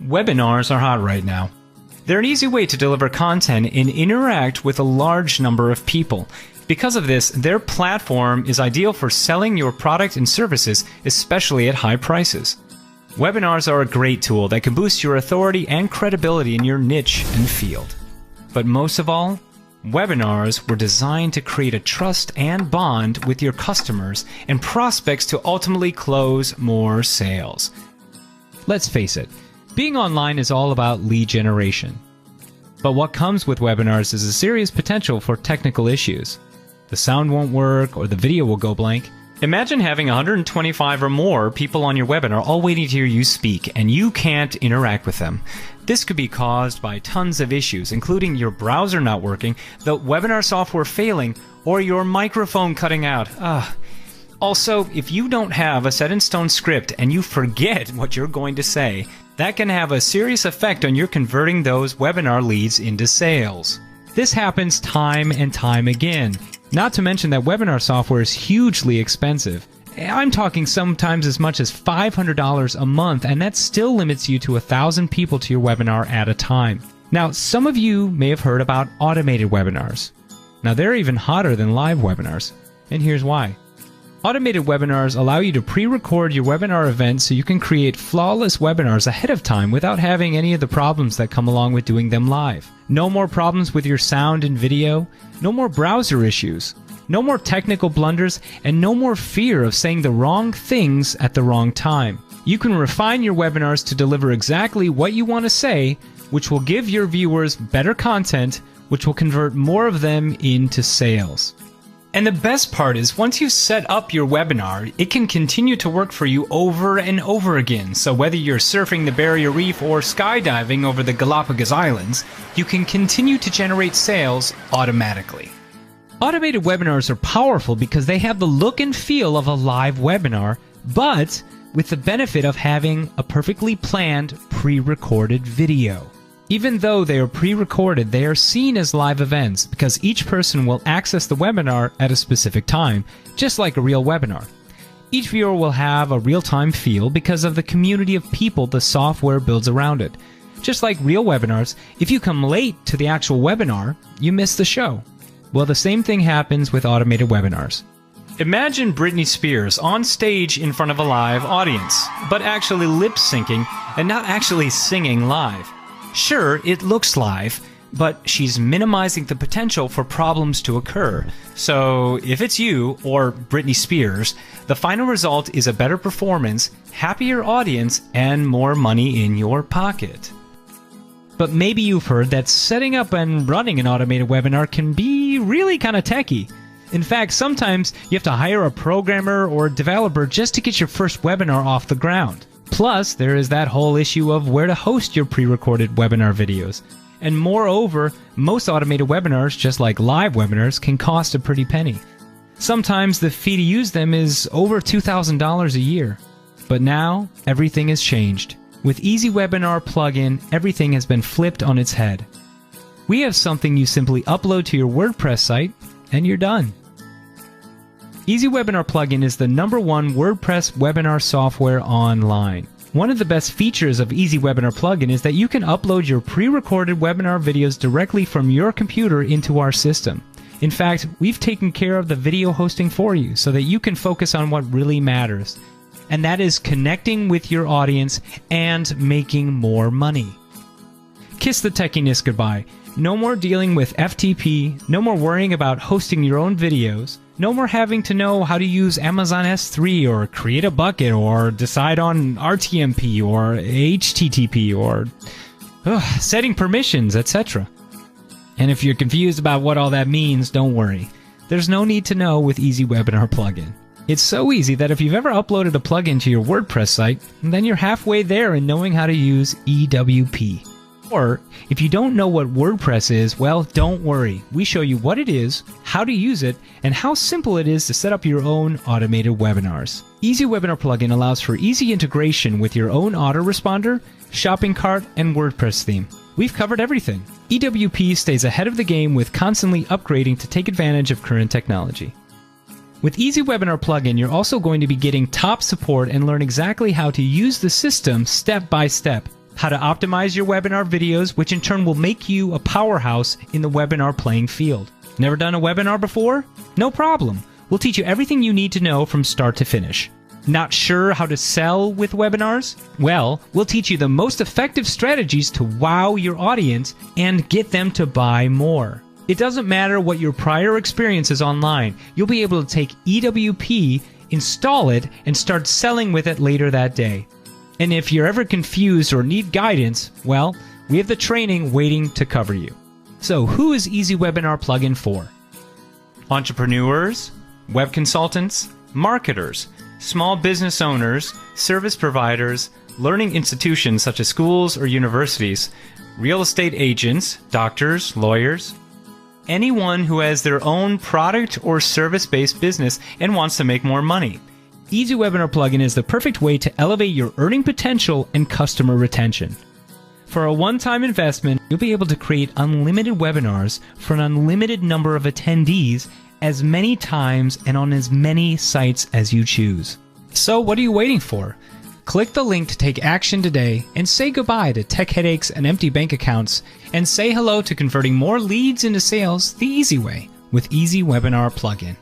Webinars are hot right now. They're an easy way to deliver content and interact with a large number of people. Because of this, their platform is ideal for selling your product and services, especially at high prices. Webinars are a great tool that can boost your authority and credibility in your niche and field. But most of all, webinars were designed to create a trust and bond with your customers and prospects to ultimately close more sales. Let's face it, being online is all about lead generation. But what comes with webinars is a serious potential for technical issues. The sound won't work or the video will go blank. Imagine having 125 or more people on your webinar all waiting to hear you speak and you can't interact with them. This could be caused by tons of issues, including your browser not working, the webinar software failing, or your microphone cutting out. Also, if you don't have a set-in-stone script and you forget what you're going to say, that can have a serious effect on your converting those webinar leads into sales. This happens time and time again. Not to mention that webinar software is hugely expensive. I'm talking sometimes as much as $500 a month, and that still limits you to 1,000 people to your webinar at a time. Now, some of you may have heard about automated webinars. Now, they're even hotter than live webinars, and here's why. Automated webinars allow you to pre-record your webinar event so you can create flawless webinars ahead of time without having any of the problems that come along with doing them live. No more problems with your sound and video, no more browser issues, no more technical blunders, and no more fear of saying the wrong things at the wrong time. You can refine your webinars to deliver exactly what you want to say, which will give your viewers better content, which will convert more of them into sales. And the best part is, once you set up your webinar, it can continue to work for you over and over again. So whether you're surfing the Barrier Reef or skydiving over the Galapagos Islands, you can continue to generate sales automatically. Automated webinars are powerful because they have the look and feel of a live webinar, but with the benefit of having a perfectly planned, pre-recorded video. Even though they are pre-recorded, they are seen as live events because each person will access the webinar at a specific time, just like a real webinar. Each viewer will have a real-time feel because of the community of people the software builds around it. Just like real webinars, if you come late to the actual webinar, you miss the show. Well, the same thing happens with automated webinars. Imagine Britney Spears on stage in front of a live audience, but actually lip-syncing and not actually singing live. Sure, it looks live, but she's minimizing the potential for problems to occur. So if it's you, or Britney Spears, the final result is a better performance, happier audience, and more money in your pocket. But maybe you've heard that setting up and running an automated webinar can be really kind of techy. In fact, sometimes you have to hire a programmer or a developer just to get your first webinar off the ground. Plus, there is that whole issue of where to host your pre-recorded webinar videos. And moreover, most automated webinars, just like live webinars, can cost a pretty penny. Sometimes the fee to use them is over $2,000 a year. But now, everything has changed. With Easy Webinar plugin, everything has been flipped on its head. We have something you simply upload to your WordPress site, and you're done. Easy Webinar plugin is the #1 WordPress webinar software online. One of the best features of Easy Webinar plugin is that you can upload your pre-recorded webinar videos directly from your computer into our system. In fact, we've taken care of the video hosting for you so that you can focus on what really matters, and that is connecting with your audience and making more money. Kiss the techiness goodbye. No more dealing with FTP, no more worrying about hosting your own videos, no more having to know how to use Amazon S3 or create a bucket or decide on RTMP or HTTP or setting permissions, etc. And if you're confused about what all that means, don't worry. There's no need to know with Easy Webinar plugin. It's so easy that if you've ever uploaded a plugin to your WordPress site, then you're halfway there in knowing how to use EWP. Or, if you don't know what WordPress is, well, don't worry. We show you what it is, how to use it, and how simple it is to set up your own automated webinars. Easy Webinar plugin allows for easy integration with your own autoresponder, shopping cart, and WordPress theme. We've covered everything. EWP stays ahead of the game with constantly upgrading to take advantage of current technology. With Easy Webinar plugin, you're also going to be getting top support and learn exactly how to use the system step by step. how to optimize your webinar videos, which in turn will make you a powerhouse in the webinar playing field. Never done a webinar before? No problem. We'll teach you everything you need to know from start to finish. Not sure how to sell with webinars? Well, we'll teach you the most effective strategies to wow your audience and get them to buy more. It doesn't matter what your prior experience is online. You'll be able to take EWP, install it, and start selling with it later that day. And if you're ever confused or need guidance, well, we have the training waiting to cover you. So who is Easy Webinar Plugin for? Entrepreneurs, web consultants, marketers, small business owners, service providers, learning institutions such as schools or universities, real estate agents, doctors, lawyers, anyone who has their own product or service-based business and wants to make more money. Easy Webinar Plugin is the perfect way to elevate your earning potential and customer retention. For a one-time investment, you'll be able to create unlimited webinars for an unlimited number of attendees as many times and on as many sites as you choose. So what are you waiting for? Click the link to take action today and say goodbye to tech headaches and empty bank accounts, and say hello to converting more leads into sales the easy way with Easy Webinar Plugin.